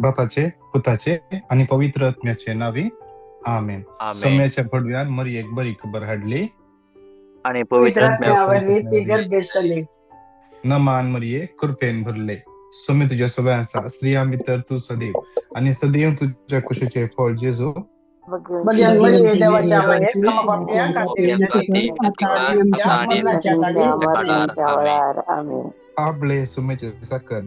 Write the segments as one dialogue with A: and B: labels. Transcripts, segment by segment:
A: बापाचे, पुताचे आणि पवित्र आत्म्याचे नावे आमेन. सोम्याच्या पडव्यान मरी एक बरी खबर हाडली
B: आणि पवित्र
A: नमान मरिये कृपेन भरले. सोमे तुझ्या सगळ्या आसा, स्त्रियां भितर तू सदैव आणि सदैव तुझ्या कुशीचे फळ जेजू. आपले सोमेचे सकन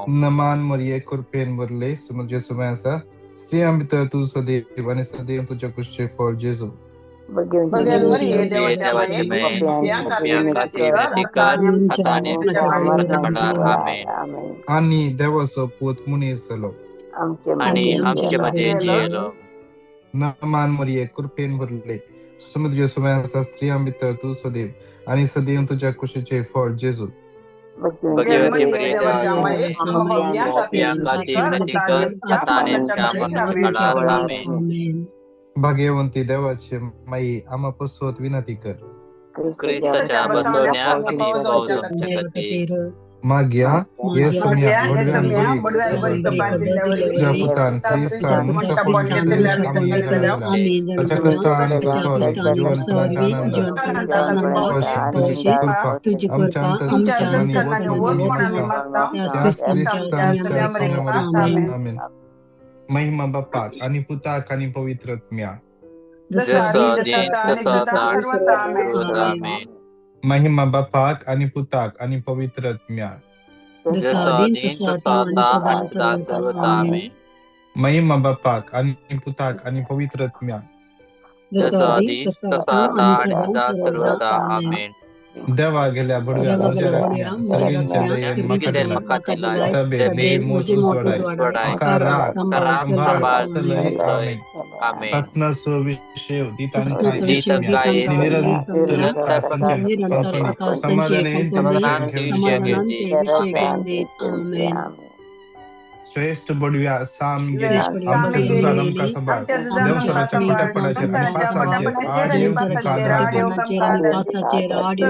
A: नमान मरिये कृपेन भरले. तुझ्या सगळ्या आसा, स्त्रियां भितर तू सदैव आणि सदैव तुझ्या कुशीचे फळ जेजू. आणि देवाचो पूत मुनीस जालो
B: आणि आमचे मध्ये जियेलो.
A: नमान मरिये कृपेन भरले. तुझ्या सगळ्या आसा, स्त्रियां भितर तू सदैव आणि सदैव तुझ्या कुशीचे फळ जेजू. भाग्यवंती देवाची माई आम्हा पसवत विनंती कर.
B: ख्रिस्ताच्या बसवण्यात
A: माग्या येसुम्या बडव्यान तुझ्या पुतान ख्रिस्तान आम्ही इस्रायला त्याच्या कष्टाने कसोरी जीवनपणाचा आनंद तुझी कृपा आमच्या अंतःकरणाने त्यास ख्रिस्तांच्या सोन्यावर आमेन. महिमा बापाक आणि पुताक आणि पवित्र आत्म्या. महिमा बापाक आणि पुताक आणि पवित्र आत्म्या. महिमा बापाक आणि पुताक आणि पवित्र आत्म्या. देवा गेल्या बडव्या सगळ्यांच्या दयेन तबे मोजू सोडाय अकारा संभाळ तलय आमेन. शासना विषय दितांकाय निरंतर समाधान श्रेष्ठ बडव्या साम गेल्या आमच्या जुजारम का संभाळ देवसराच्या पटापटाचे आणि पासाचे आड येऊन काधार दे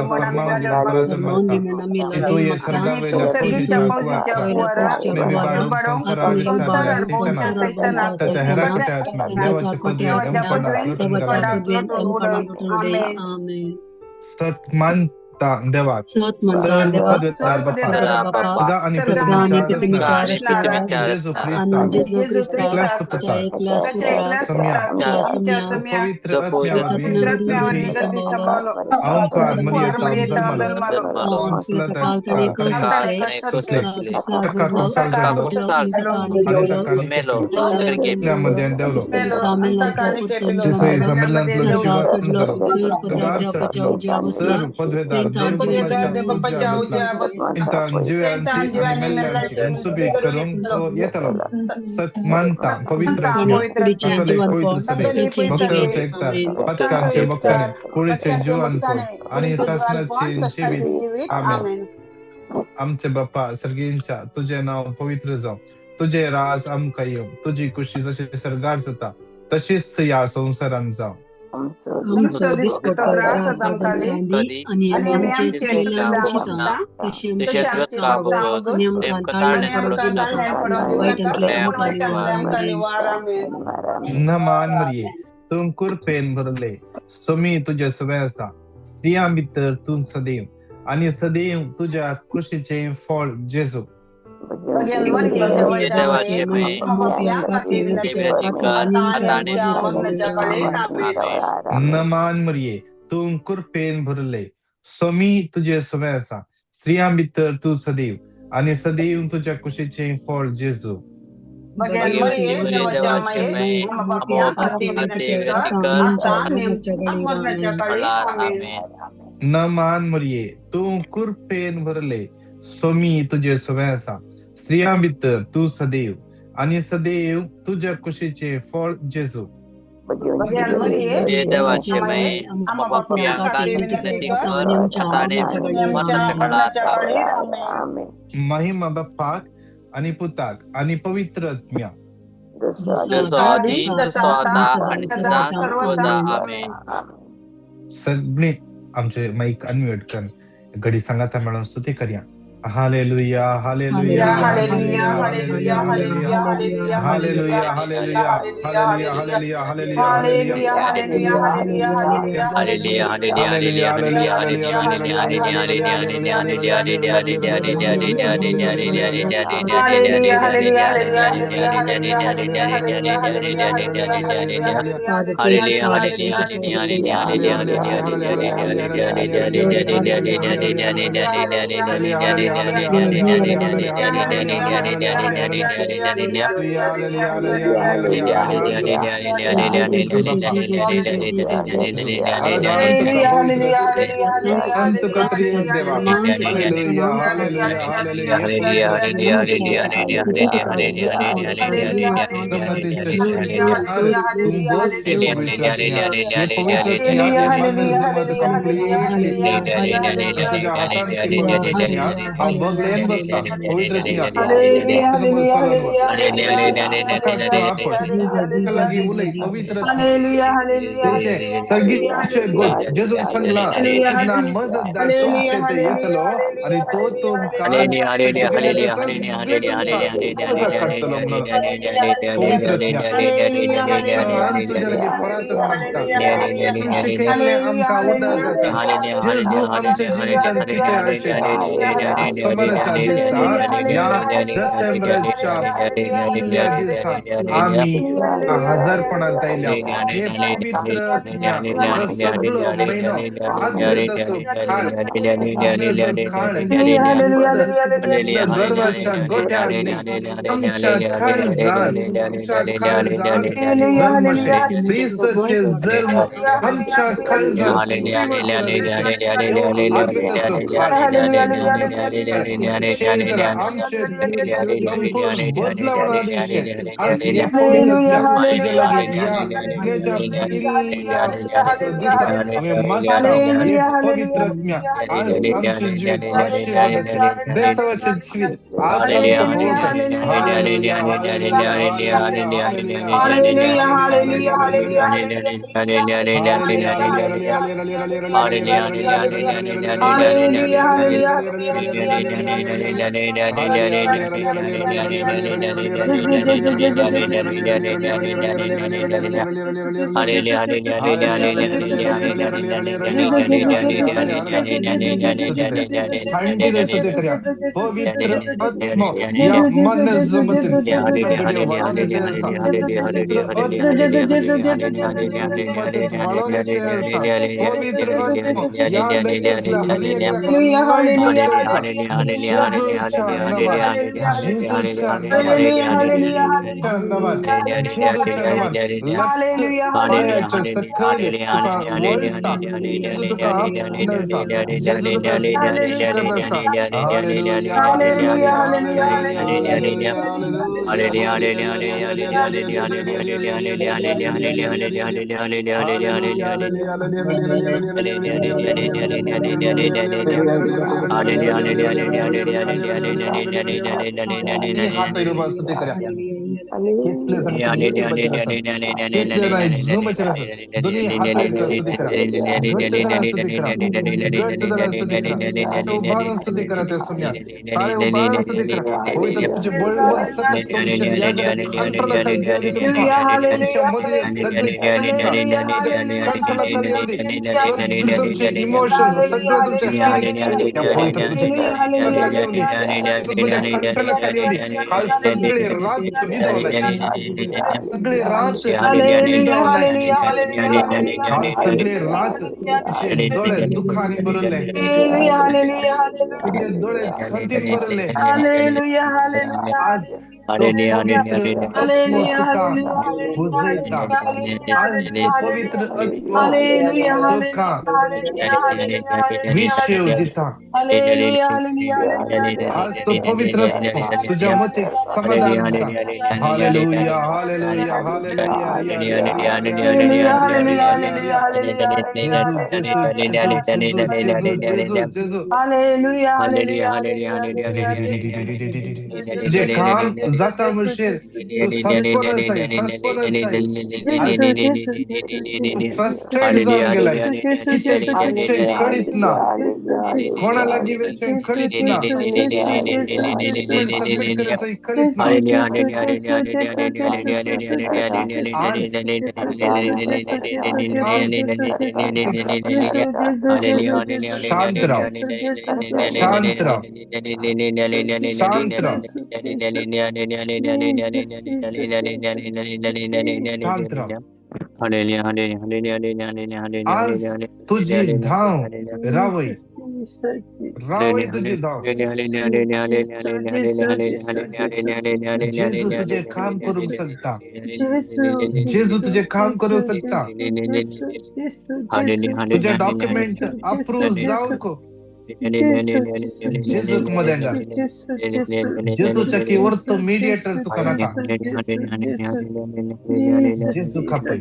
A: फरमावली परत मरता ते तो ये सरगावेल्या पोजीच्या कुवा मे बाडून संसारा विस्तार सैताना त्याच्या हेराकट्यात देवाचे पदवी सत्मान देवा पदवीदार बापा आणि पृथ्वीच्या जेजू ख्रिस्ता पवित्र अहंकार मर्यादा पदवीदार जीव्यांची आणि मेल्यांची मुसुबी करून तो येतलो सत्मानता पवित्र भक्तांचे एकता पथकांचे बक्षणे पुढीचे जीवनफळ आणि शासनाचे जीवित आमेन. आमचे बाप्पा सर्गींच्या तुझे नाव पवित्र जाव, तुझे राज आमका येऊ, तुझी खुशी जशी सरगार जाता तशीच या संसारान जाव. नमान मरिये तू कृपेन भरले. सोमी तुझ्या सवय आसा, स्त्रियां भितर तू सदैव आणि सदैव तुझ्या कुशीचे फळ जेजू. नमान मरिये तू कृपेन भरले. सोमी तुझे सवय आसा, स्त्रियां भितर तू सदैव आणि सदैव तुझ्या कुशीचे फळ जेजू. नमान मरिये तू कृपेन भरले. सोमी तुझे सवय आसा, स्त्रियां भितर तू सदैव आणि सदैव तुझ्या कुशीचे फळ जेजू. महिमा बापाक आणि पुताक आणि पवित्र आत्म्या.
B: जसं आधी तसं आता आणि सदा सर्वदा आमेन.
A: सगळे आमचे माईक अनम्यूट कर घडी सांगाता मिळून स्तुती करूया. Hallelujah hallelujah hallelujah hallelujah hallelujah hallelujah hallelujah hallelujah hallelujah hallelujah hallelujah
B: hallelujah hallelujah hallelujah hallelujah
A: अंत कतरी एक देवा हालेलुया हालेलुया हालेलुया ये पवित्र तुम बस ये पवित्र आत्म्या ये पवित्र आत्म्या ये मन जमत कंप्लीटली तुझ्या हातान की पवित्र आत्म्या हा बगलेन बसता पवित्र आत्म्या समोर सरांवर फक्त आपण लगी उलई पवित्र तुझे सगळीचे गुण जेजून सांगला इतना मजदार तुमचे ते येतलो आणि तो तुमका सगळे तुमका कसा काढतलो म्हणून पवित्र आत्म्या आणि तुझ्या लगे परातन मागता तू शिकयले आमका उडासाका जेजू आमच्या जीवितात किती आशेता समोरच्या दिवसा या डिसेंबरच्या पहिल्या दिवसा आम्ही हजारपणात आयल्या हे पवित्र आत्म्या जो सगळं महिनो आद्रतसो खाळ आद्रसो खाळ गर्वाच्या गोट्यांनी आमच्या काळजान जन्मशे ख्रिस्ताचे जन्म आमच्या काळजान आद्रतसो खाळ जरा आमचे संपूर्ण बदलावणार दिवशी आज हे पवित्र तुझ्या लगे या सगळ्याच्या पहिल्या दिवसा आम्ही मागता हे पवित्र आत्म्या आज आमचे जीवित आशीर्वादाचे बेसावाचे जीवित आज आमका भोग hallelujah hallelujah hallelujah hallelujah hallelujah पवित्र आत्मा या मन जमतील घडे वाढून येते असा पवित्र पवित्र आत्मा या लगेचला जेजूच्या नावात पायाच्या सकले तुका वळता जेजू तुका आपणसा जेजू तुका स्पर्श करनसा हालेलुया हालेलुया हालेलुया हात स्तुती करा दोन्ही हात स्तुती करा स्तुती करा स्तुती करा त्या सुन्या ताळे उभारून स्तुती करा पवित्र तुझे बळवंत सकट तुमच्या याकडे कंट्रोल खाली देऊ दे तुमच्या मध्ये सगळे कंट्रोल खाली येऊ दे सगळे तुमचे इमोशन्स सगळे तुमचे फिलिंग्स त्या पवित्र तुझे कंट्रोल खाली येऊ दे काल सगळे रात सगळे रात सगळे रात तुझे डोळे दुःखाने भरले तुझे डोळे खंतीन भरले आज पवित्र विषय दिता आज तो पवित्र तुझ्या मते समाधान Hallelujah, hallelujah, hallelujah, ria, ria, ria, ria, ria, ria, ria, ria, ria, ria. Jesus, Jesus, Jesus, Jesus, Jesus, Jesus, Jesus. तुझे काम जाता मुश्किल तो सस्पोनस आहे आज तू फ्रस्ट्रेट जाऊन गेलाय किती आजचे कळीत ना कोणाला गिवेचे कळीत ना पण सबमिट करायचं कळीत ना आज काम 6 शांत राव शांत राव शांत राव शांत राव आज तुझी धाव रावई रावई तुझी धाव जेजू तुझे काम करू शकता जेजू तुझे काम करू शकता तुझे डॉक्युमेंट अप्रूव्ह जाऊन को जेजू मदेंगा जेजूच्या कीवर तो मीडिएटर तुका नाका जेजू खापय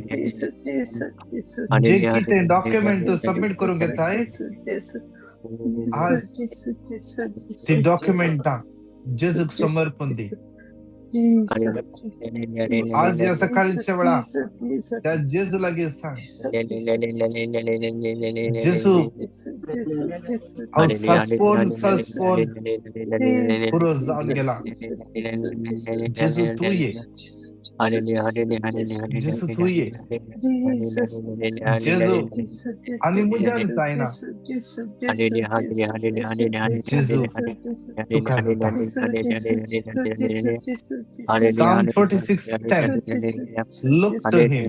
A: जे किती डॉक्युमेंट तू सबमिट करून घेताय आज ती डॉक्युमेंटा जेजूक समर्पण दे आज या सकाळच्या वेळा त्या जेजूला गे सांग जेजू सस्पोन पुरो जाऊन गेला जेजू तू ये जेजू तू ये जेजू आणि मुजान जायना जेजू तुका जाता Psalm 46:10 look to him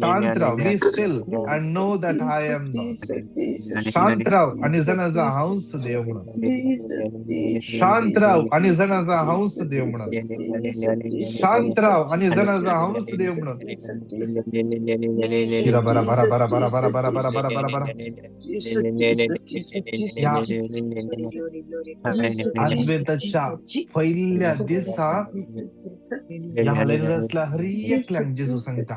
A: शांत be still and know that I am God शांत आणि जणाचा हंस देव म्हणून शांत आणि जणाचा हंस देव म्हणून शांत आणि जणाचा हंस देव म्हणून शिरा बरा बरा बरा बरा बरा बरा बरा बरा बरा बरा अद्वैताच्या पहिल्या दिवसा या हालेलुयाला हरी एकल्यान जेजू सांगता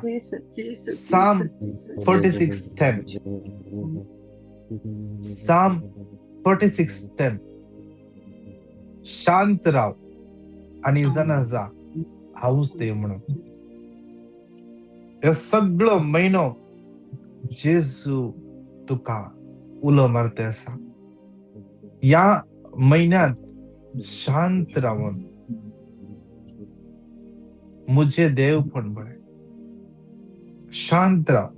A: Psalm 46:10 Psalm 46:10 शांत राव आणि जणाचा हौस देव म्हणून हे सगळं महिनो जेजू तुका उलो मारते असा या महिन्यात शांत राहून मुझे देव पण बळे शांत राह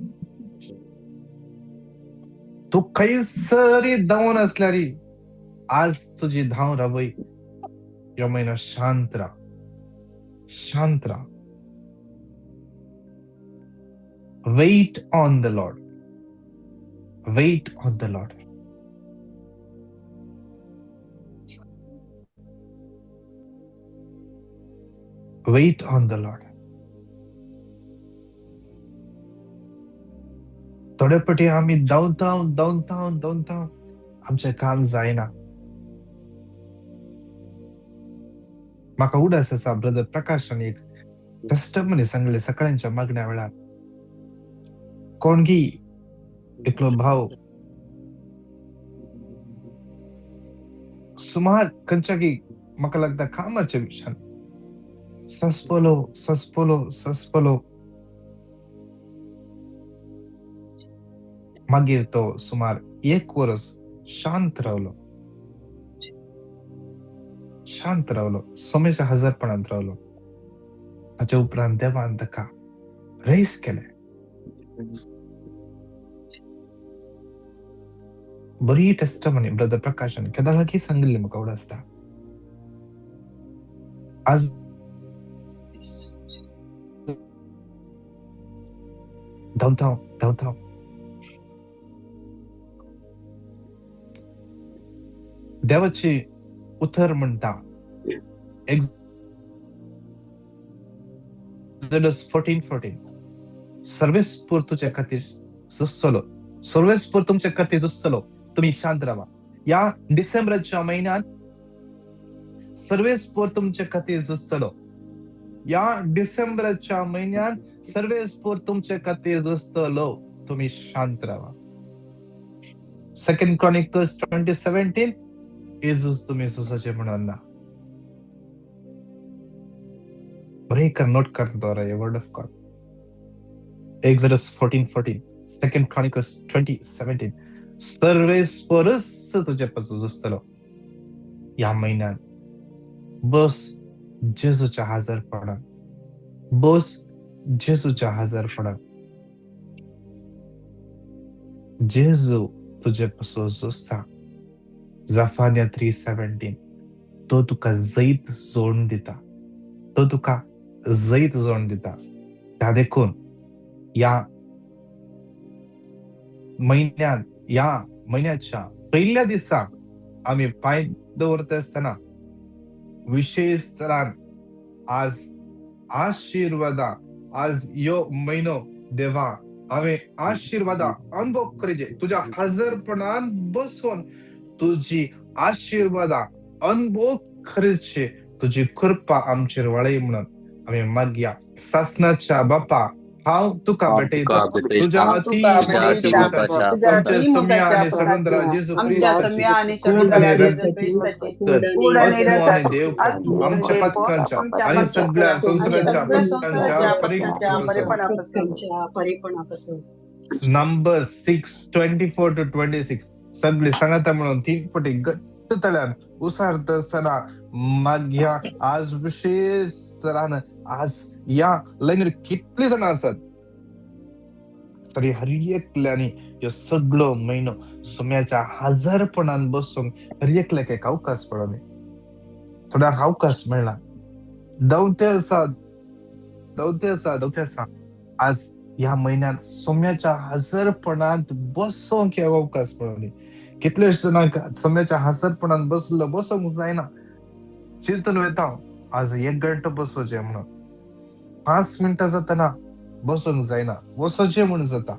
A: तू काही सरी धावून असल्यारी आज तुझी धाव राबई या महिना शांत राह wait on the Lord wait on the Lord थोडेपटी आम्ही धावता आमचे काम जायना माका उडास असा ब्रदर प्रकाशाने एक टेस्टमनी सांगले सकाळच्या मागण्या वेळार कोणगी एकलो भाव सुमार कंचागी म्हाका लागता कामाच्या विशयान सस्पलो मागीर तो सुमार 1 वर्स शांत रावलो सोमेच्या हजरपणांत रावलो ताच्या उपरांत देवान ताका रेस केले बरी टेस्टमनी ब्रदर प्रकाशन केदाळकी सांगिल्ले म्हाका उडसता आज धावता देवाची उतर म्हणता Exodus 14:14 सर्वेस्पूर तुमच्या खातीर जुस्सलो तुम्ही शांत राहा या डिसेंबरच्या महिन्यात सर्वेस्पोर तुमचे खातीर झुजतलो. या डिसेंबरच्या महिन्यात सर्वेस्पोर तुमचे खातीर झुजतलो. तुम्ही शांत राहा. 2 Chronicles 20:17 येजूस तुम्ही झुजाचे म्हणून ना. ब्रेक and नोट कर दो रहा है word of God. Exodus 14:14 2 Chronicles 20:17 सर्वेस्पोरच तुझ्यापासून झुजतलो. या महिन्यात बस जेजूच्या हजरपणात. बस जेजूच्या हजरपणात. जेजू तुझ्यापासून झुजता. Zephaniah 3:17 तो तुका जैत जोडून दिता. तो तुका जैत जोडून दिता. त्या देखून या महिन्याच्या पहिल्या दिसा आम्ही पाय दवरता असताना विशेष तरान आज आशीर्वादा आज यो महिनो देवा आम्ही आशीर्वादा अनुभव करीजे. तुझ्या हजरपणान बसून तुझी आशीर्वादा अनुभव करीचे. तुझी कृपा आमचेर वळय म्हणून आम्ही मागया. सासनाच्या बापा हांव तुका भेटयता तुझ्या अति आमचे सम्या आणि सगुंदरा जेजू ख्रिस्ताची कूड आणि रक्ताची आत्मो आणि देव आमच्या पथकांच्या आणि सगळ्या संसाराच्या पथकांच्या परिपणापासून. नंबर 6:24-26 सगळे सांगता म्हणून 3 पटी घट्ट तळ्यान उसारत असताना मागया. आज विशेष तरान आज या लाईनीर कितली जण असतात तरी हर एकल्यानी हे सगळं महिनो सोम्याच्या हजारपणान बसून हर एकल्याक एक अवकाश पडले. थोडा अवकाश मिळला. दवते असा आज या महिन्यात सोम्याच्या हजारपणात बसूंक अवकाश पडले. कितले जणांक सोम्याच्या हजारपणात बसूंक जायना. चिंतून वेता आज 1 घंटा बसोचे म्हणून 5 मिनिटं जाताना बसूंक जायना. बसोचे म्हणून जाता.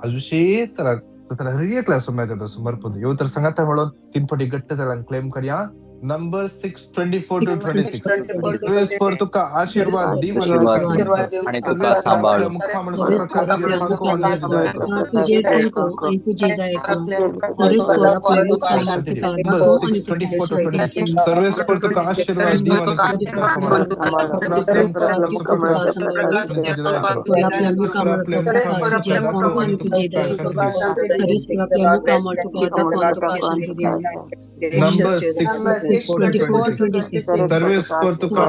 A: आज विशेष हर एकल्या सोम्याच्या समर्पण येऊ तर सांगता म्हणून 3 पटी घट्ट तळान क्लेम करूया. नंबर 6:24-26 सर्वेस्पोर तुका आशीर्वाद दी
B: आणि तुका सांभाळू.
A: सर्वेस्पोर तुका आशीर्वाद दी नंबर 6:24-26 सर्वेस्पोर तुका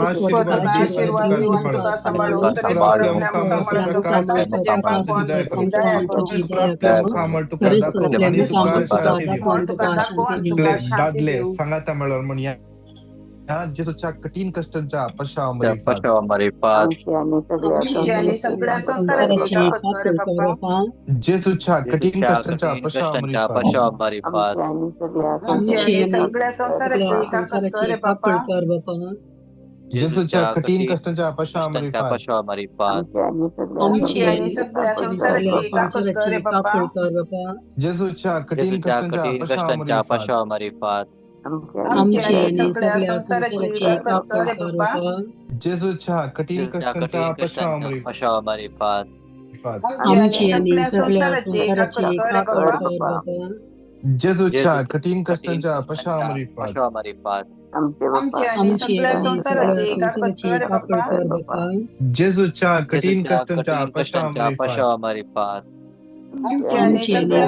A: दादले सांगाता मिळून म्हणूया. जेजूच्या कठीण कष्टांच्या पश्चातापात जेजूच्या कठीण कष्टांच्या पश्चातापात जेजूच्या कठीण कष्टांच्या पश्चातापात जेजूच्या कठीण कष्टांच्या पश्चातापात जेजूच्या कठीण कष्टांच्या पश्चातापात जेजूच्या कठीण कष्टांच्या पश्चातापात जेजूच्या कठीण कष्टांच्या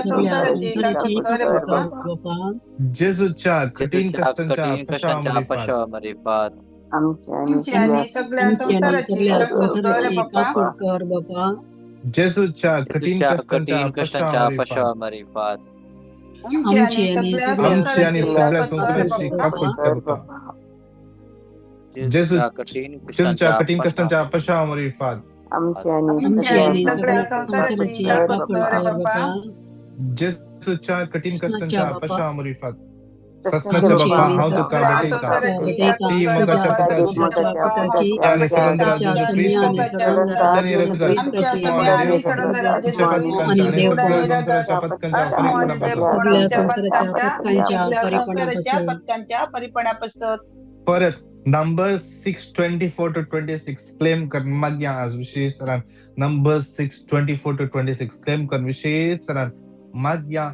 A: पश्चातापात जेजूच्या कठीण कष्टांच्या पश्चातापात जेजूच्या कठीण कष्टांच्या पश्चातापात आमची आणि सगळ्या संसाराची कापड कर बापा. जेजूच्या कठीण कष्टांच्या पश्चातापात जेजूच्या कठीण कष्टांच्या पश्चातापात ससनाच्या बाप्पा हांव तुका भेटयता. ती मगाच्या पिताची आणि सगुंदरा जेजू ख्रिस्ताची आणि रक्ताची आणि देवच्या पथकांच्या आणि सगळ्या संसाराच्या पथकांच्या परिपणापासून परत नंबर 6:24-26 क्लेम कर मागया आज विशेष सरान नंबर 6:24-26 क्लेम कर विशेष सरान मागया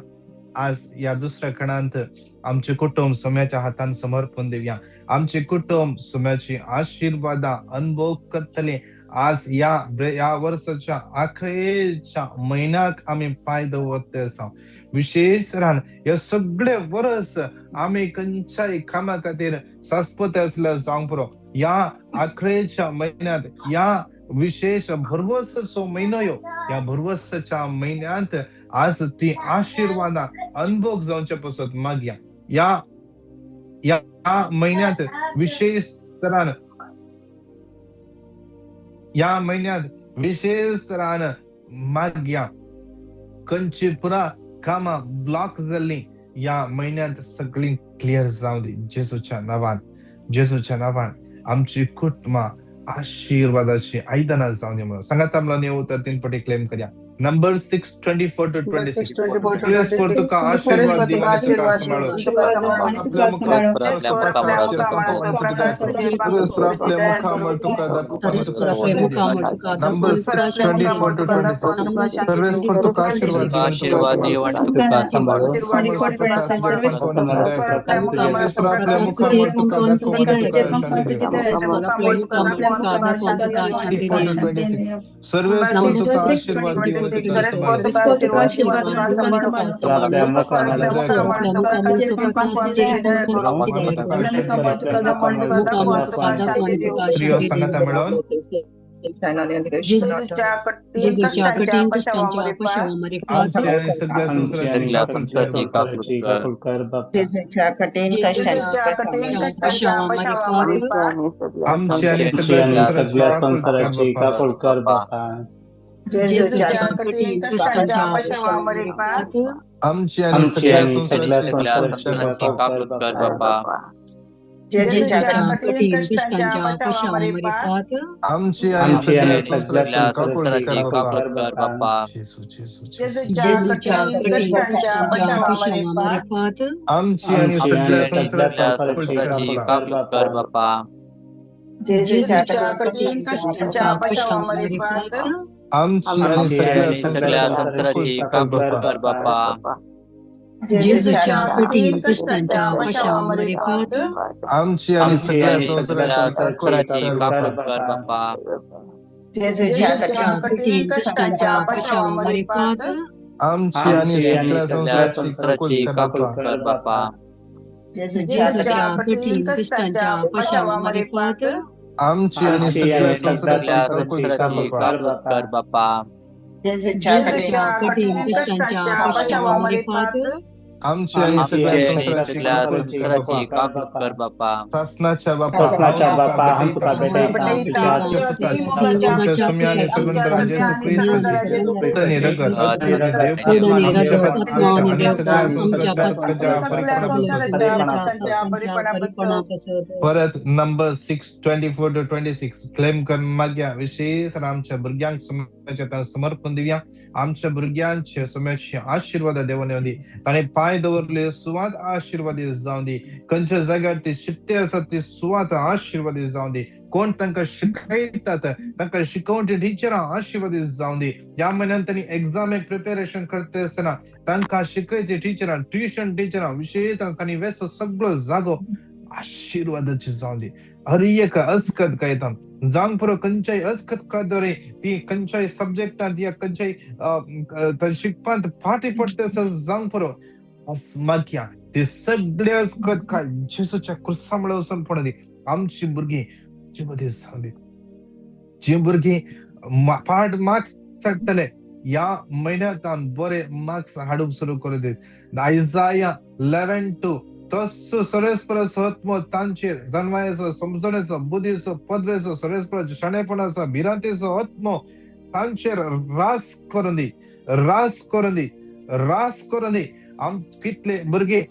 A: आज या दुसऱ्या खणांत आमचे कुटुंब सोम्याच्या हातान समर्पण देऊया. आमचे कुटुंब सोम्याची आशीर्वादा अनुभव करतले. आज या वर्षाच्या अखेरच्या महिन्याक आम्ही पाय दवरते असा विशेष रान या सगळे वर्ष आम्ही खंयच्याय कामा खातीर सास्पत असल्या जावंक पुरो. या अखेरच्या महिन्यात या विशेष भरवसाचो महिनो या भरवसाच्या महिन्यात आज ती आशीर्वादा अनुभव जावच्या पासत मागया. या महिन्यात विशेष तरान या महिन्यात विशेष तरान मागया खंयची पुरा कामा ब्लॉक जाल्ली या महिन्यात सगळी क्लिअर जाऊ दे जेजूच्या नावान आमची कुटुंबा आशीर्वादाची आयदनां जाऊ दे म्हणून सांगात आमला नेव उत्तर 3 पटी क्लेम करूया. नंबर 6:24-26 परमेश्वर तुका आशीर्वाद दी आणि तुका सांभाळो. आपल्या मुखार आपल्या मुखावर तुका दाखव. नंबर 6:24-26 परमेश्वर तुका आशीर्वाद दी आणि तुका सांभाळो. परमेश्वर आपल्या मुखावर तुका दाखव आणि तुका शांती दे. सर्वेश्वर तुका आशीर्वाद दी
C: जेजूच्या कठीण कष्टांच्या अपशवामध्ये
A: आमची आणि सगळ्या संसाराची काकूत कर बापा.
C: जेजूच्या कठीण कष्टांच्या अपशवामध्ये
A: आमची आणि सगळ्या संसाराची काकूत कर बापा.
C: जेजूच्या कठीण कष्टांच्या अपशवामध्ये
A: आमची आणि सगळ्या संसाराची काकूत कर बापा.
C: जेजूच्या कठीण कष्टांच्या अपशवामध्ये
A: आमची आणि सगळ्या संसाराची काकूत कर बापा.
C: जेजूच्या कठीण कष्टांच्या अपशवामध्ये
A: आमची आणि सगळ्या संसाराची काकूत कर बापा.
C: जेजूच्या कठीण कष्टांच्या अपशवामध्ये
A: आमची आणि सगळ्या संसाराची काकूत कर बापा.
C: जेजूच्या कठीण कष्टांच्या अपशवामध्ये
A: आमची आणि सगळ्या संसाराची काकूत कर बापा.
C: जेजूच्या कठीण कष्टांच्या अपशवामध्ये
A: आमची आणि सगळ्या संसाराची काकूत कर बापा. शासनाच्या बापा हम तुका बेटा सुम्याने सगुंदरा येशू ख्रिस्ताची पुतणी रगत परत नंबर 6:24-26 क्लेम कर मागया विशेष आमच्या भुरग्यांक सुम्याच्या समर्पण दिव्या. आमच्या भुरग्यांचे सुम्याची आशीर्वाद देवान येऊ दी. ताणे पाय दवरले सुवात आशीर्वादी जाऊन दे. खंयच्या जाग्यार ते शिकते असतात ती सुवात आशीर्वादी जाऊन दे. कोण तांकां शिकयतात तांकां शिकवणचे टिचरां आशीर्वादी जाऊन दे. या महिन्यात त्यांनी एक्झामेक प्रिपेरेशन करते असताना तांकां शिकयचे टिचरां ट्युशन टिचरां विशेष तांणी वेस सगळो जागो आशीर्वादाची जाऊन दे. हर एक अस्कत कायतान जांग पुरो खंयच्याय अस्कत कादरे ती खंयच्याय सब्जेक्टांत या खंयच्याय शिकपांत फाटी पडते जांग पुरो मागया ते सगळे अस्कत काय जेसूच्या क्रुसामुळे वचून पडली. आमची भुरगीं जे मध्ये जाऊन दे. जे भुरगीं पाठ मार्क्स चडटले या महिन्यात बरे मार्क्स हाडूंक सुरू करू देत. आयजाया 11:2 तस सरेस्परस आत्मो तांचेर जन्मायचो समजण्याचो बुद्धीचो पदवेचो सरेस्परस शाणेपणाचो भिरांतेचो आत्मो तांचेर रास करून दी. आम कितले भुरगे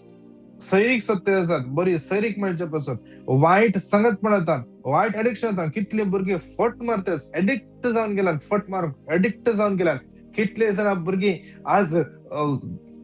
A: सैरीक सत्य आसात बरी सैरीक मेळचे पासून वायट संगत म्हणतात वायट एडिक्शन कितले भुरगे फट मारतात एडिक्ट जावन गेल्यात फट मारूंक एडिक्ट जावन गेल्यात. कितले जाणां भुरगीं आज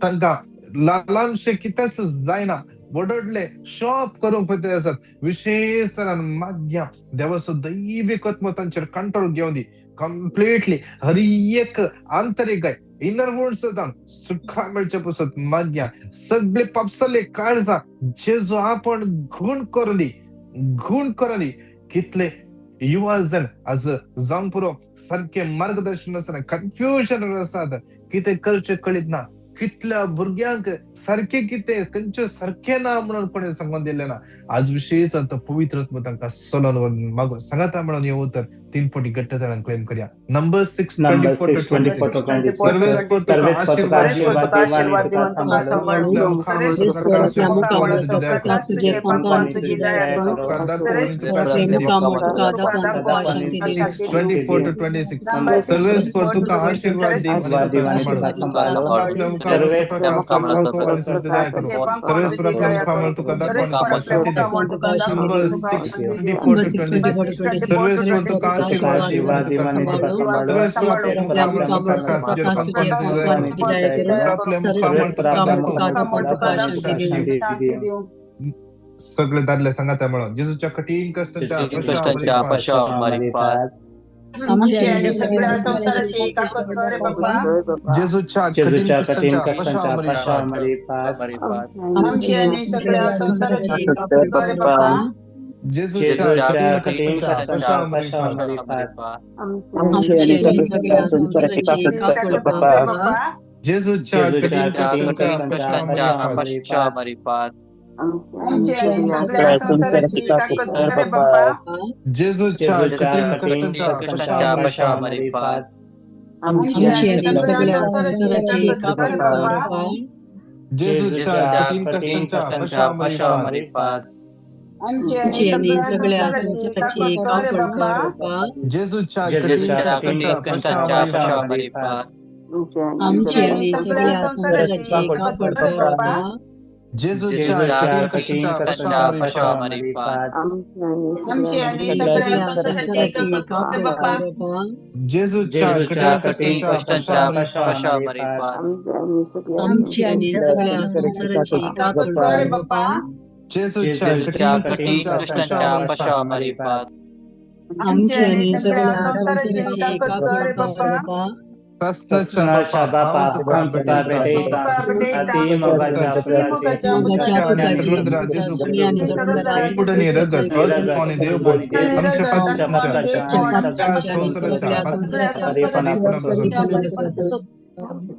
A: तांकां ल्हानशे कितेंच जायना ओरडले शॉप करूंक पळयत आसात विशेष तरान माग्या देवाचो दैवीक आत्मो तांचेर कंट्रोल घेवन दी कंप्लीटली हर एक आंतरिक इनर वुंड्स सुखा मेळचे पसत माग्या सगळे पापसले काळजा जेजो आपण घूण करून दी कितले युवा जण आज जावंक पुरो सारखे मार्गदर्शन आसना कन्फ्युजन आसात कितें करचें कळीत ना कितल्या भुरग्यांक सारखे कितें खंयचे सारखे ना म्हणून कोणें सांगून दिलें ना आज विशेष पवित्र आत्मा तांकां चलोन मागो सांगाता म्हणून हे उतर 3 पटी गट्टतळान क्लेम करया नंबर 6 24 सर्वेस तुका आशीर्वाद सगळे दादले सांगाता म्हणून जेजूच्या कठीण कष्टांच्या जेजूच्या कठीण कष्टांच्या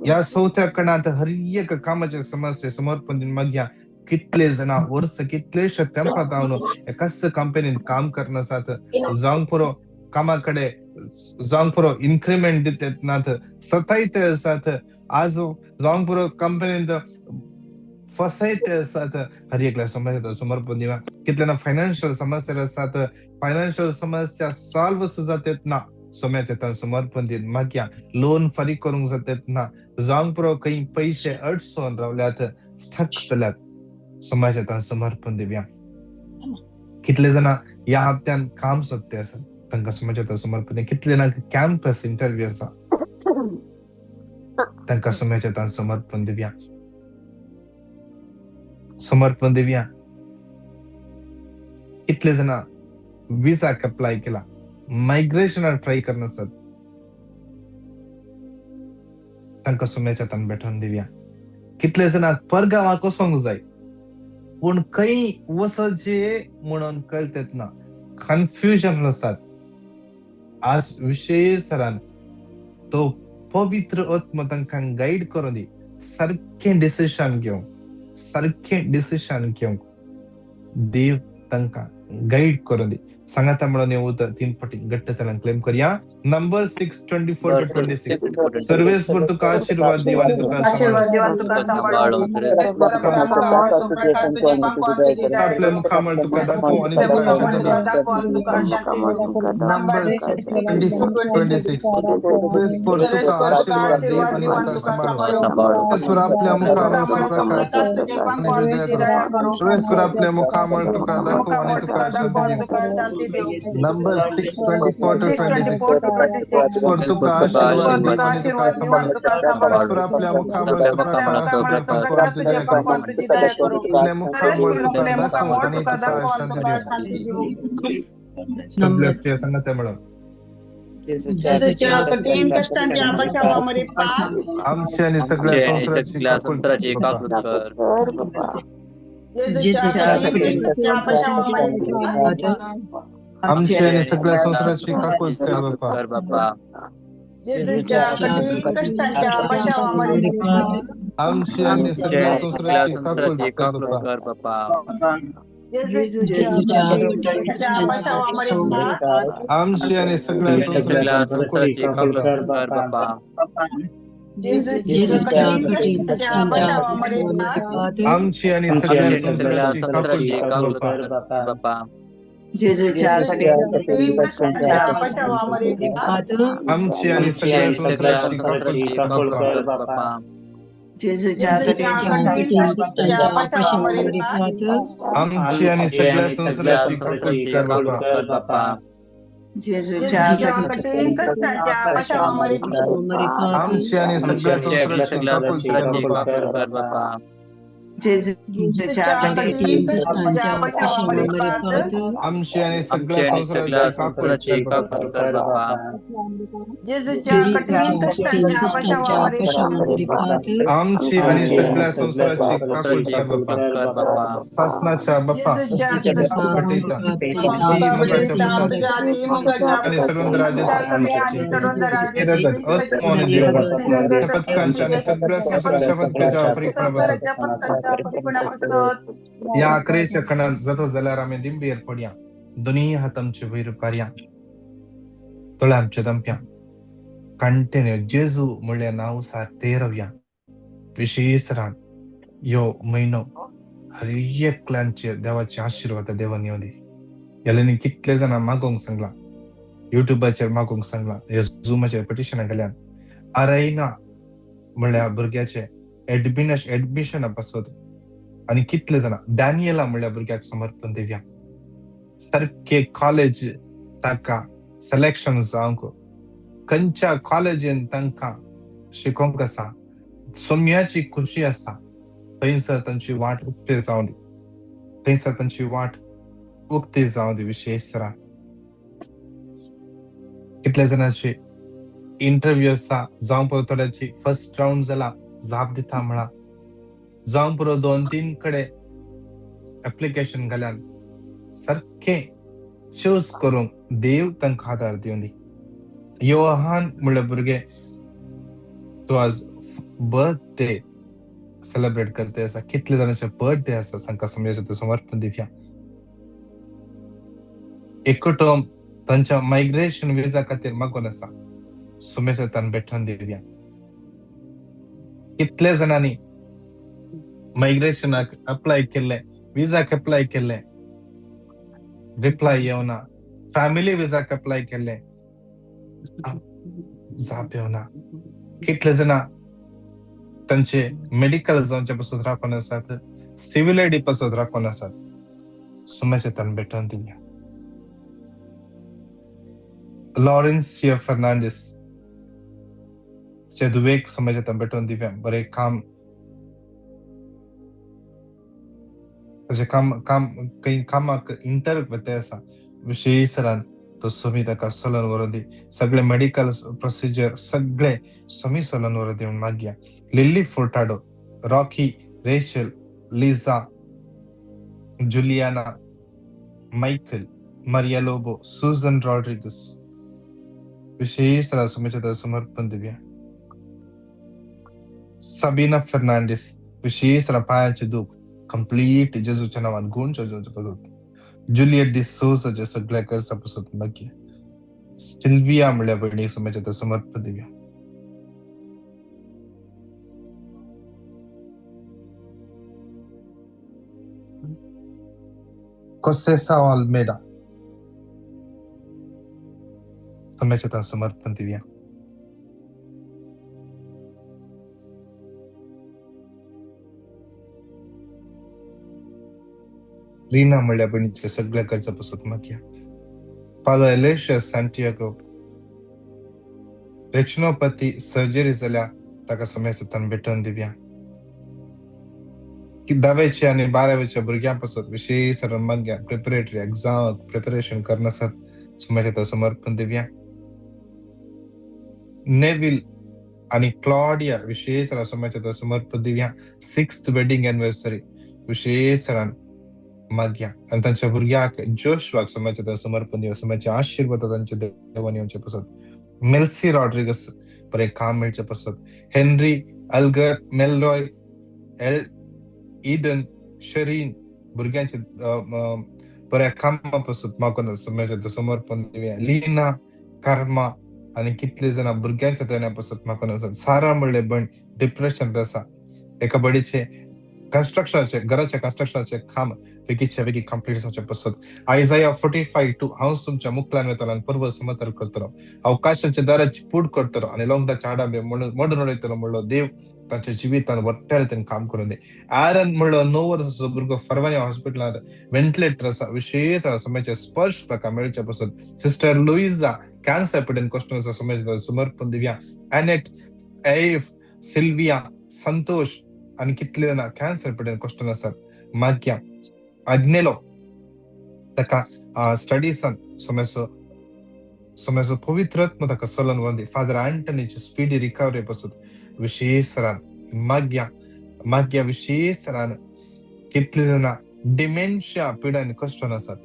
A: या चौथ्या कणात हर एक कामाचे समस्या समर्पण दिन माग्या कितले जण वर्ष कितले तेंपात हांव एकाच कंपनीत काम करनासात जावंक पुरो कामाकडे जावंक पुरो इन्क्रिमेंट दितात नात सतायते आसात आज जावंक पुरो कंपनीत फसायते आसात हर एकल्या समस्या समर्पण दिवा कितल्या फायनान्शियल समस्या आसात फायनान्शियल समस्या सॉल्व जातात ना सोम्याचे समर्पण दिन माग्या लोन फारीक करूंक जातात ना जावंक पुरो काही पैसे अडचून रावल्यात स्टक जाल्यात सोम्याचे समर्पण दिव्या कितले जण या हप्त्यान काम सोदते आसात तांकां सोम्याचे समर्पण कितले ना कॅम्पस इंटरव्यू आसा तांकां सोम्याचे समर्पण दिव्या कितले जण विजाक अप्लाय केला मायग्रेशन ट्राय करनासत तांकां सोम्याच्या बेठोन दिव्या कितले जणांक परगांवाक वचोंक जाय पूण खंय वचचे म्हणून कळतात ना कन्फ्युजन आसात आज विशेष सरान तो पवित्र आत्मा तांकां गाईड करून दी सारखे डिसिशन घेवंक देव तांकां गाईड करून दी सांगाता म्हणून येऊत 3 पटी गट्ट चलन क्लेम करया नंबर 6 24-26 सर्वेस पर तुका आशीर्वाद दिवाने तुका सांभाळो आपल्या मुखामळ तुका दाखव आणि तुका नंबर 24-26 सर्वेस पर तुका आशीर्वाद दे आणि तुका सांभाळो ईश्वर आपल्या मुखामळ प्रकाश सर्वेस पर आपल्या मुखामळ तुका दाखव आणि तुका शांती दे Number 6:24-26. For तुका आशीर्वाद दे आणि तुका सांभाळ. परमेश्वर आपल्या मुखावर सुका काळाचा तुका अर्ज दया करो. आपल्या मुखावर तुका दाखव आणि तुका शांती देव. God bless you. सांगा त्यामुळे
C: जेजूच्या कठीण कष्टांच्या बचावामध्ये
A: आमची आणि सगळ्या संसाराची
B: संसाराची
A: काकूल
B: काकूल कर.
C: जेजूच्या कठीण बचावामध्ये
A: आमची आणि सगळ्या संसाराची काकूल कर बाप्पा.
B: कर बाप्पा.
C: जेजूच्या कठीण कष्टांच्या बचावामध्ये
A: आमची आणि सगळ्या संसाराची काकूल कर
B: काकूल
A: बाप्पा.
B: कर बाप्पा.
C: जेजूच्या कठीण कष्टांच्या बचावामध्ये
A: आमची आणि सगळ्या
B: सगळ्या
A: संसाराची
B: संसाराची काकूल कर बाप्पा.
C: जेजूच्या कठीण कष्टांच्या बचावामध्ये
A: आमची आणि सगळ्या
B: सगळ्या
A: संसाराची काकूल
B: संसाराची
A: कर
B: काकूल
A: बाप्पा.
B: कर बाप्पा.
C: जेजूच्या कठीण कष्टांच्या बचावामध्ये
A: आमची आणि सगळ्या
B: सगळ्या
A: संसाराची काकूल
B: संसाराची
A: कर
B: काकूल
A: बाप्पा.
B: कर बाप्पा.
C: जेजूच्या कठीण कष्टांच्या बचावामध्ये
A: आमची आणि सगळ्या संसाराची काकूल कर बाप्पा.
B: कर बाप्पा.
C: जेजूच्या कठीण कष्टांच्या बचावामध्ये
A: आमची आणि सगळ्या संसाराची
B: सगळ्या
A: काकूल कर
B: संसाराची
A: बाप्पा.
B: काकूल कर बाप्पा.
C: जेजूच्या कठीण कष्टांच्या बचावामध्ये
A: आमची आणि सगळ्या
B: आमची आणि सगळ्या
A: संसाराची काकूल
B: संसाराची
A: कर बाप्पा.
B: काकूल कर बाप्पा.
C: जेजूच्या कठीण कष्टांच्या बचावामध्ये
A: आमची आणि सगळ्या संसाराची काकूल
B: संसाराची
A: कर
B: काकूल
A: बाप्पा.
B: कर बाप्पा.
A: शासनाच्या बाप्पा पटीचा ती मुगाच्या आणि सर्वंद राजाची रगत आत्माने देव पथकांच्या आणि सगळ्या संसाराच्या पथकाच्या फरीकपणा बसत या आखरेच्या कणात जातो जाल्यार आम्ही दिंबी पड्या दुनिया हातमचे वैर कार्या तोळे आमच्या दंप्या कंटिन्यू जेजू म्हणल्या नाव तेरव्या विशेष राग यो महिनो हर एकल्यांचेर देवाचे आशीर्वाद देवान येऊ दे. याला कितले जाणां मागोंक सांगला, युट्यूबाचेर मागोंक सांगला, झुमाचेर पिटिशनां केल्यान अरायना म्हणल्या भुरग्याचे एडमिशन बसत आणि कितले जाणां डॅनियला म्हणल्या भुरग्याक समर्पण दिवया. सारखे कॉलेज ताका सिलेक्शन जावंक खंयच्या कॉलेजीन तांकां शिकोवंक आसा, सोम्याची खुशी आसा, थंयसर तांची वाट उक्ती जावं दी. थंयसर तांची वाट उक्ती जावं दी. विशेष राग कितले जाणांची इंटरव्यू आसा जावं पुरो थोड्याची फर्स्ट राउंड जाला जाप दिता म्हणा जावं पुरो 2-3 कडे एप्लिकेशन घाल्यान सारखे चूज करूंक देव तांकां आदार दिवं दी. योहान म्हणले भुरगे तो आज बर्थडे सेलिब्रेट करते आसा, कितले जाणांचे बर्थडे आसा तांकां समजायचे समर्पण दिवया. एकटो तांच्या मायग्रेशन विजा खातीर मागून आसा, सुमेश तान भेटून दिवया. कितले जाणांनी मायग्रेशनाक अप्लाय केले, विजाक अप्लाय केले, रिप्लाय येवना, फॅमिली विजाक अप्लाय केले, जाप येवना. कितले जाणां तांचे मेडिकल जावचे पासून राखून आसात, सिव्हिल आयडी पासून राखून आसात, सुमेश तान भेटून दिवया. लॉरेन्सिया फर्नांडिस चे दुवेक समाजात भेटून दिव्या. बरे काम काही कामाक इंटरव्यू वते आसा विशेष रान तो सुमी ताका सोलन वरून दी. सगळे मेडिकल प्रोसिजर सगळे सुमी सोलन वरून दिवन मागया. Lily Furtado, Rocky, Rachel, Liza, Juliana, Michael, Maria Lobo, Susan Rodrigues विशेष सुमेच्या समर्पण दिव्या. सबीना फर्नांडिस विशेष पायाचे दुख कंप्लीट जेजूच्या नावान गुण जुलियट डी सोसाच्या सगळ्या कर्जापासून मागया. सिल्विया म्हणल्या बहिणी सुमेच्या समर्पण दिव्या. कोसेसा अल्मेडा सुमेच्या समर्पण दिव्या. रीना म्हणल्या बहिणीच्या सगळ्या कर्जापासून मागया. Father Elisha Santiago, retinopathy surgery जाल्या ताका सोम्याचे तन भेटून दिव्या. की 10वीच्या आणि 12वीच्या भुरग्यांपासून विशेष मग प्रिपरेटरी एक्झाम प्रिपरेशन करण्यासाठी सोम्याचे समर्पण दिव्या. नेव्हिल आणि क्लॉडिया विशेष सोम्याचे समर्पण दिव्या. 6th वेडिंग एनिव्हर्सरी विशेष माग्या आणि त्यांच्या भुरग्याक जोशवाक सोम्याचे समर्पण दिव्या. सोम्याचे आशीर्वाद त्यांच्या देवानी यांच्या पासून. मेल्सी रॉड्रिगस पर एक काम मिळच्या पासून. हेनरी अल्गर मेलरॉय ईडन शरीन भुरग्यांचे बऱ्या कामापासून म्हाका सोम्याचे समर्पण दिव्या. लीना कर्मा आणि कितले जण भुरग्यांच्या देण्यापासून म्हाका सारा म्हणले पण डिप्रेशन आसा. एका बडीचे कन्स्ट्रक्शनचे घराच्या कन्स्ट्रक्शनचे काम वेगीच्या वेगी कंप्लीट जावचे पासून. आयझाया 45:2 हांव तुमच्या मुखल्यान वेतलो आणि पूर्व समतर करतलो. अवकाशाच्या दाराची पूड करतलो आणि लोंगडाच्या आडांबे मोडून उडयतलो म्हणलो देव तांच्या जिवितान वर्त्या रितीन काम करून दे. aaron म्हणलो 9 वर्साचो भुरगो फर्वानिया हॉस्पिटलांत व्हेंटिलेटर आसा. विशेष सोम्याचे स्पर्श ताका मेळच्या पासून. सिस्टर लुइजा कॅन्सर पिडेन कॉस्टनचा सोम्याचे समर्पण दिव्या. एनेट एफ सिल्विया संतोष आणि कितले जण कॅन्सर पिडेन कॉस्टन आसात. माग्या अग्नेलो ताका स्टडीसान सोम्याचो पवित्रत्व ताका सोलन वंदी. फादर अँटनीची स्पीडी रिकवरी पासून विशेष माग्या विशेष कितले जण डिमेन्शिया पिड्यान कष्टन आसात.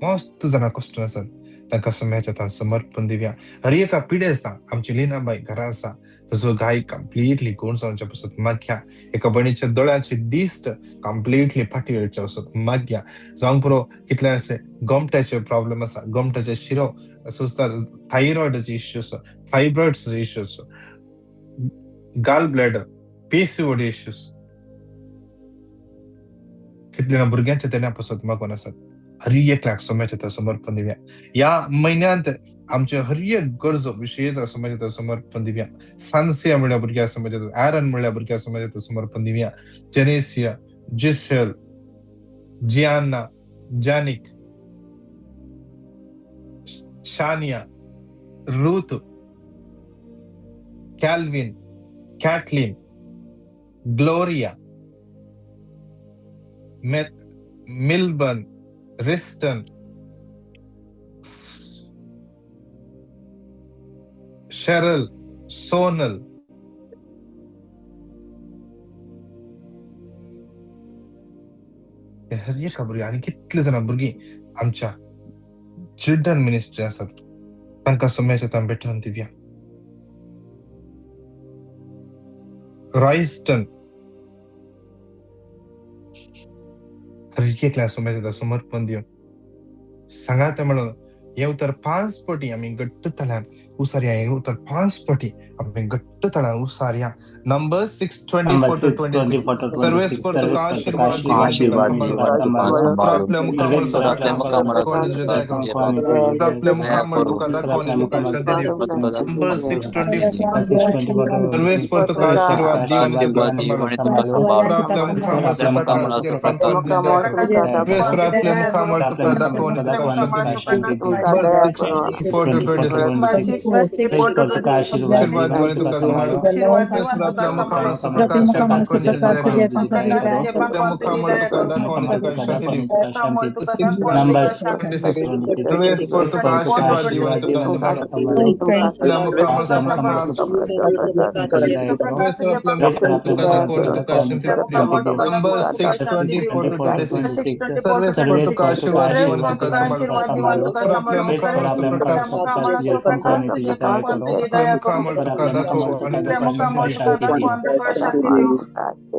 A: मस्त जण कष्टन आसात तांकां सोम्याच्या समर्पण दिव्या. हर एका पिडेचा आमची लिनाबाई घरा आसा तसो गाय कंप्लीटली गुण जावच्या पासून. माग्या एका बणीच्या दोळ्याची दिस्ट कंप्लीटली फाटी वयच्या पासून. माग्या जावंक पुरो कितले असे गोमट्याचे प्रॉब्लेम आसा. गोमट्याचे शिरो सुस्ता थायरॉइडचे इश्यूज फायब्रॉइड्सचे इश्यूज गाल ब्लॅडर PCOD इश्यूज कितले भुरग्यांच्या देण्यापासून मागून आसात. हर एकल्याक सोम्याचे समर्पण दिव्या. या महिन्यात आमचे हर एक गरजो विशेष सोम्याचे समर्पण दिव्या. सान्सिया म्हणल्या भुरग्या सोम्याचे, aaron म्हणल्या भुरग्या सोम्याचे समर्पण दिव्या. Genesia, Giselle, Gianna, Janik, Shania, Ruth, Calvin, Caitlin, Gloria, Milburn, Riston, Sheryl, Sonal, हर एक भुरगी आणि कितले जण भुरगी आमच्या चिल्ड्रन मिनिस्ट्री आसात तांकां सोम्याचे भेटून दिव्या. रॉयस्टन हर एकल्या सोम्याचे समर्पण दिवन सांगात म्हणून हे उतर 5 पटी आम्ही गट्ट तळ्यान उसार्या. हे उतर 5 पटी आम्ही गट्ट तळ्यान उसार्या. नंबर 6:24 to 26 सर्वेस पर तुका आशीर्वाद आपल्या मुखावर आपल्या मुखावर तुका दाखवणे तुका शांती देव. नंबर 6:24 सर्वेस पर तुका आशीर्वाद दिवन तुका सांभाळ. आपल्या मुखावर सर्वेस पर आपल्या मुखावर तुका दाखवणे तुका शांती देव. नंबर 6:24 to 26 आशीर्वाद दिवन तुका सांभाळ. आपल्या मुखावर प्रकाश दाखवणे आपल्या मुखावर तुका दाखवणे तुका शांती देव. नंबर 6:26 सर्वेस पर तुका आशीर्वाद दिवन तुका सांभाळ. आपल्या मुखावर प्रकाश तुका दाखवणे तुका शांती देव. नंबर 6:24 to 26 सर्वेस पर तुका आशीर्वाद दिवन तुका सांभाळ. आपल्या मुखावर प्रकाश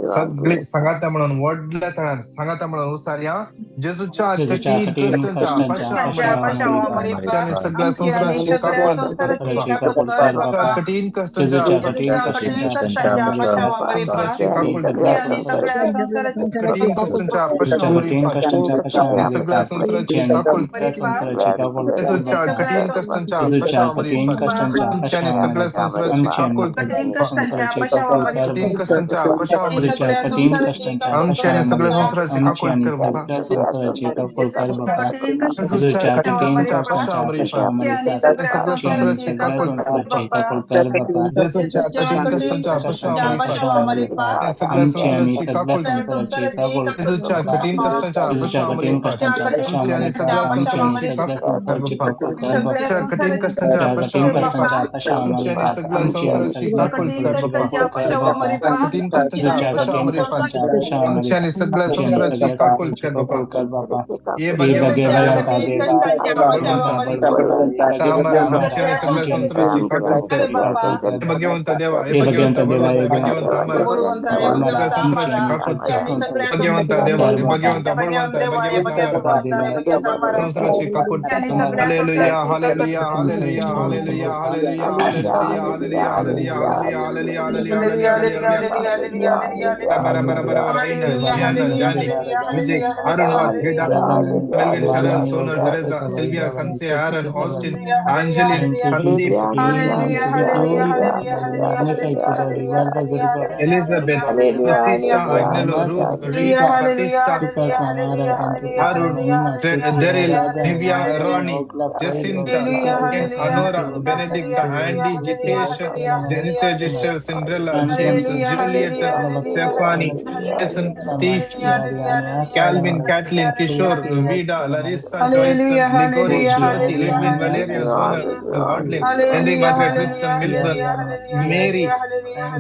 A: सगळे सांगाता म्हणून वडल्या तळ्यान सांगाता म्हणून उसार्या जेजूच्या कठीण कष्टांच्या सगळ्या संसाराची कठीण कष्टांच्या सगळ्या संसाराची येसूच्या कठीण कष्टांच्या पशावामार्फत आमची आणि सगळ्या संसाराची काकूळ कठीण कष्टांच्या पशावामार्फत आमची आणि सगळ्या संसाराची काकूळ कर बाबा येसूच्या कठीण कष्टांच्या पशावामार्फत सगळ्या संसाराची काकूळ येसूच्या कठीण कष्टांच्या पशावामार्फत सगळ्या संसाराची काकूळ येसूच्या कठीण कष्टांच्या पशावामार्फत आमची आणि सगळ्या संसाराची काकूळ कर बाबा येसूच्या कठीण कष्टांच्या पशावामार्फत आमची आणि सगळ्या संसाराची काकूळ कर बाबा कठीण कष्टांच्या पशावामार्फत आमची आणि सगळ्या संसाराची काकूळ कर बाबा ये भगवंता आमची आणि सगळ्या संसाराची काकूळ कर भगवंता देवा हे भगवंता भगवंता आम्हाला सगळ्या संसाराची काकूळ कर भगवंता देवा हे भगवंता संसाराची काकूळ hallelujah hallelujah hallelujah hallelujah hallelujah hallelujah hallelujah hallelujah hallelujah hallelujah Jani Vijay अरुणवास हेडा Melvin Sharan Sonal Teresa Sylvia सनसे Aaron Austin Angeline Sandeep Elizabeth Lucita Agnelo Ruth Reese Pratishtha Arun Daryl Divya Rani Jacinta Anora Benedicta Andy Jitesh Janice जिस्टर Cinderella James Juliet Stephanie Jason Steve Calvin Caitlin Kishore Vida Larissa Joyston Ligory Jyoti Lidwin Valeria Sonal Audlin Henry Margaret Kristen Milburn मेरी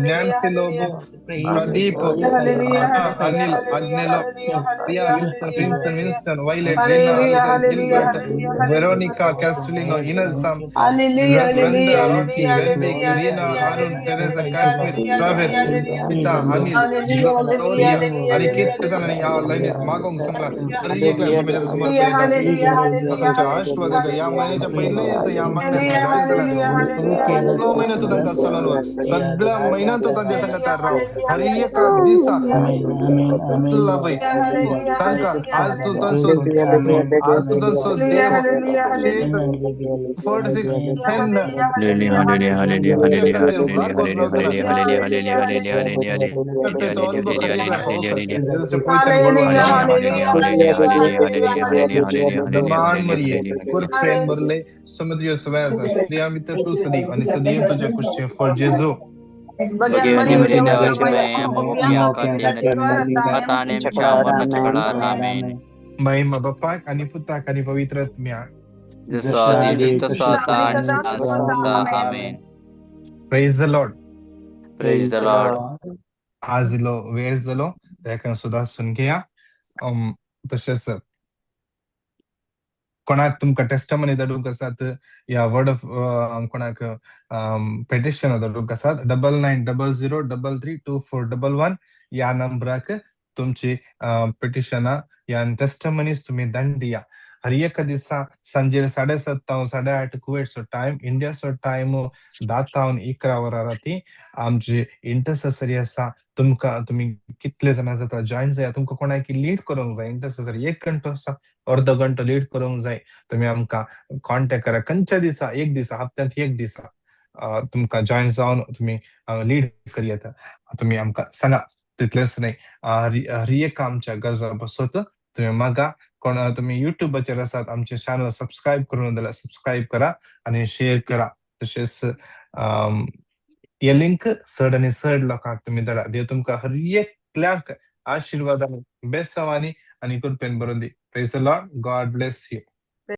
A: Nancy Lobo Pradeep Anil Agnelo Priya Vinson Winston Violet Rena Gilbert Veronica Castelino इनसम रंदा Rocky रेनबेक Reena Arun Teresa Kashmir travel पिता Anil Gloria आणि किती जणांनी या लाईनीत मागून सांगला तरी एक लाख समोर त्यांच्या आशीर्वाद या महिन्याच्या पहिलेच या महिन्यात जॉईन झाला तो महिना तो त्यांचा सणांवर सगळ्या महिन्यात तो त्यांच्या संगत राव हर एक दिवसा बाई तांका आज तू तसो देव 46 Jesu.
B: Bagaimana dewaci Amin.
A: Mahima Bapa आणि पुता आणि पवित्र आत्म्या
B: Amen.
A: Praise the Lord.
B: Praise the Lord.
A: आज लो वेळ झालो त्या सुद्धा सुन घ्या तसेच कोणाक तुमका टेस्टमनी धाडूंक आसात या वर्ड ऑफ कोणाक पेटिशन धाडूंक आसात 9900332411 या नंबराक तुमची पेटिशना या टेस्टमनीज तुम्ही धाडून दिया. हर एक दिसा सांजे 7:30 8:30 कुवेटचो टाइम इंडियाचो टाइम 10:11 वरां राती आमची इंटरसेसरी आसा. तुम्ही कितले जण जाता जॉईन जाया. तुमका कोणाक लीड करूंक जाय इंटरसेसरी 1 घंटो आसा अर्धो घंटो लीड करूंक जाय तुम्ही आमका कॉन्टॅक्ट करा. खंयच्या दिसा एक दिसा हप्त्यात एक दिसा तुमका जॉईन जावन तुम्ही लीड करी येता तुम्ही आमका सांगा. तितलेच नाही हर एक आमच्या गरजा बसत तुम्ही मागा. कोण तुम्ही युट्यूबाचेर आसात आमचे चॅनल सबस्क्राईब करून जाल्यार सबस्क्राईब करा आणि शेअर करा. तसेच हे लिंक चड आणि चड लोकांक तुम्ही धाडा. देव तुमका हर एकल्याक आशीर्वादान बेस्ट सवानी आणि कृपेन बरोवन दी. Praise the Lord. God bless you.